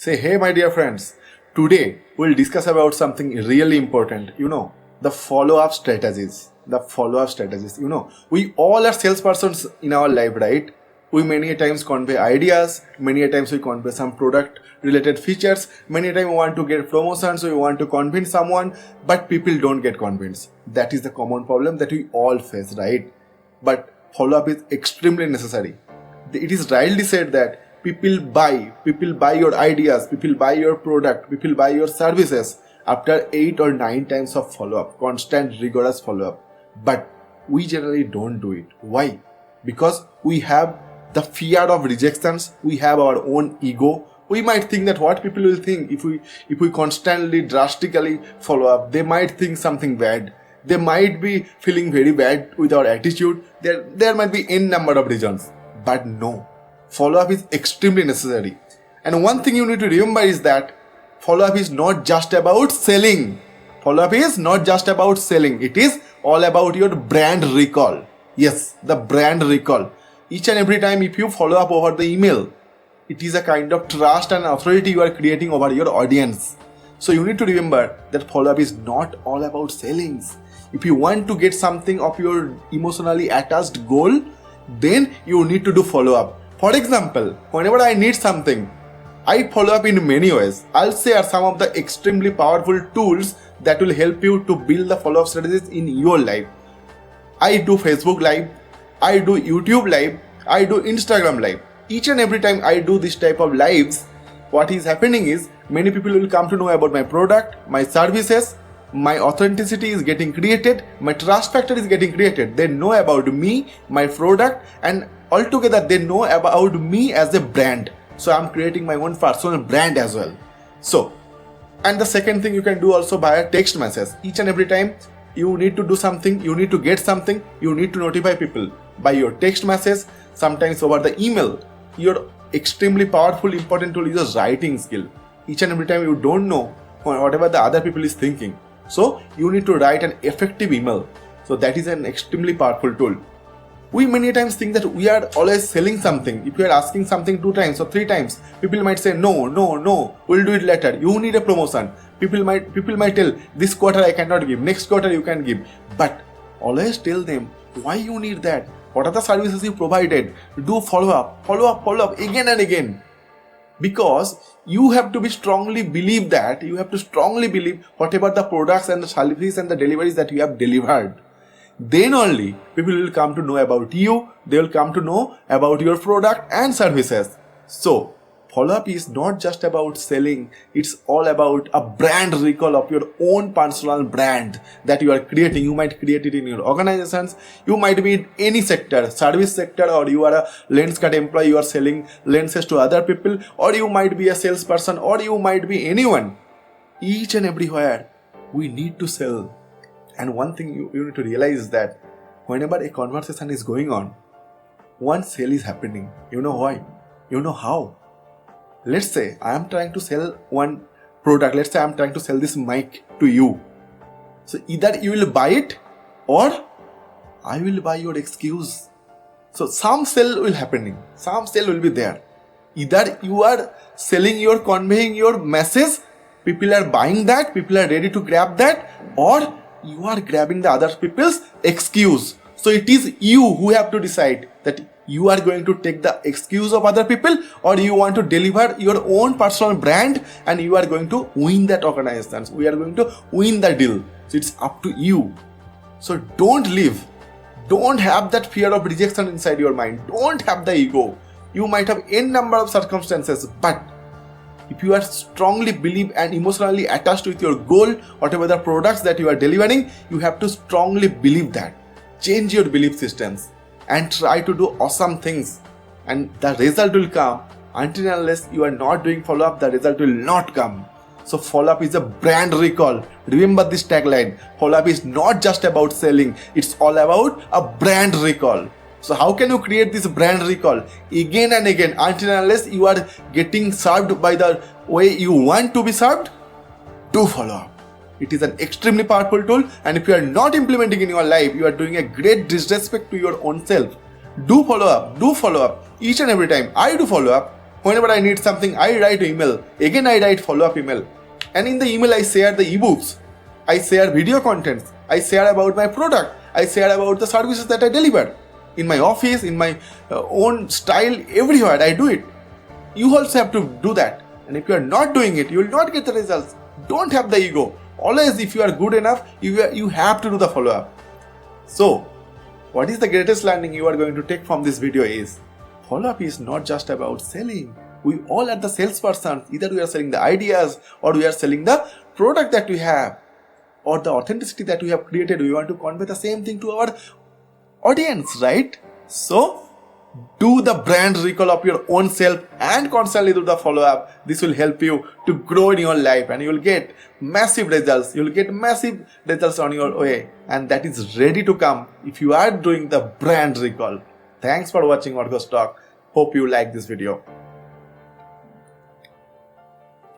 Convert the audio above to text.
Say, hey, my dear friends. Today we'll discuss about something really important. The follow-up strategies. The follow-up strategies. We all are salespersons in our life, right? We many a times convey ideas. Many a times we convey some product-related features. Many a time we want to get promotions. We want to convince someone, but people don't get convinced. That is the common problem that we all face, right? But follow-up is extremely necessary. It is rightly said that people buy your ideas, people buy your product, people buy your services after 8 or 9 times of follow-up, constant rigorous follow-up. But we generally don't do it. Why? Because we have the fear of rejections, we have our own ego. We might think that what people will think if we constantly drastically follow up. They might think something bad. They might be feeling very bad with our attitude. There might be n number of reasons. But no, follow-up is extremely necessary. And one thing you need to remember is that follow-up is not just about selling. Follow-up is not just about selling. It is all about your brand recall. Yes, the brand recall. Each and every time if you follow up over the email, it is a kind of trust and authority you are creating over your audience. So you need to remember that follow-up is not all about selling. If you want to get something of your emotionally attached goal, then you need to do follow-up. For example, whenever I need something, I follow up in many ways. I'll share some of the extremely powerful tools that will help you to build the follow-up strategies in your life. I do Facebook Live, I do YouTube Live, I do Instagram Live. Each and every time I do this type of lives, what is happening is many people will come to know about my product, my services, my authenticity is getting created, my trust factor is getting created. They know about me, my product, and altogether they know about me as a brand. So I'm creating my own personal brand as well. So, and the second thing you can do also via text message. Each and every time you need to do something, you need to get something, you need to notify people by your text message, sometimes over the email. Your extremely powerful, important tool is a writing skill. Each and every time you don't know whatever the other people is thinking. So you need to write an effective email. So that is an extremely powerful tool. We many times think that we are always selling something. If you are asking something 2 times or 3 times, people might say no, we'll do it later. You need a promotion. People might tell this quarter I cannot give, next quarter you can give. But always tell them why you need that. What are the services you provided? Do follow up again and again. Because you have to be strongly believe that, you have to strongly believe whatever the products and the services and the deliveries that you have delivered. Then only people will come to know about you, they will come to know about your product and services. So, follow-up is not just about selling, it's all about a brand recall of your own personal brand that you are creating. You might create it in your organizations, you might be in any sector, service sector, or you are a Lenskart employee, you are selling lenses to other people, or you might be a salesperson, or you might be anyone. Each and everywhere, we need to sell. And one thing you need to realize is that whenever a conversation is going on, one sale is happening. You know why? You know how? Let's say I am trying to sell one product. Let's say I am trying to sell this mic to you. So either you will buy it or I will buy your excuse. So some sale will happening. Some sale will be there. Either you are selling your conveying your message, people are buying that, people are ready to grab that, or you are grabbing the other people's excuse. So it is you who have to decide that you are going to take the excuse of other people or you want to deliver your own personal brand and you are going to win that organization. We are going to win the deal. So it's up to you. So don't live. Don't have that fear of rejection inside your mind. Don't have the ego. You might have n number of circumstances, but if you are strongly believe and emotionally attached with your goal, whatever the products that you are delivering, you have to strongly believe that. Change your belief systems and try to do awesome things. And the result will come. Until and unless you are not doing follow-up, the result will not come. So follow-up is a brand recall. Remember this tagline. Follow-up is not just about selling. It's all about a brand recall. So how can you create this brand recall? Again and again, until and unless you are getting served by the way you want to be served, do follow up. It is an extremely powerful tool, and if you are not implementing in your life, you are doing a great disrespect to your own self. Do follow up each and every time. I do follow up. Whenever I need something, I write email. Again, I write follow-up email. And in the email, I share the ebooks. I share video contents. I share about my product. I share about the services that I deliver. In my office, in my own style, everywhere I do it. You also have to do that. And if you are not doing it, you will not get the results. Don't have the ego. Always, if you are good enough, you have to do the follow-up. So, what is the greatest learning you are going to take from this video is, follow-up is not just about selling. We all are the salesperson. Either we are selling the ideas or we are selling the product that we have or the authenticity that we have created. We want to convey the same thing to our audience, right? So, do the brand recall of your own self and constantly do the follow-up. This will help you to grow in your life and you will get massive results. You will get massive results on your way, and that is ready to come if you are doing the brand recall. Thanks for watching Orgos Talk. Hope you like this video.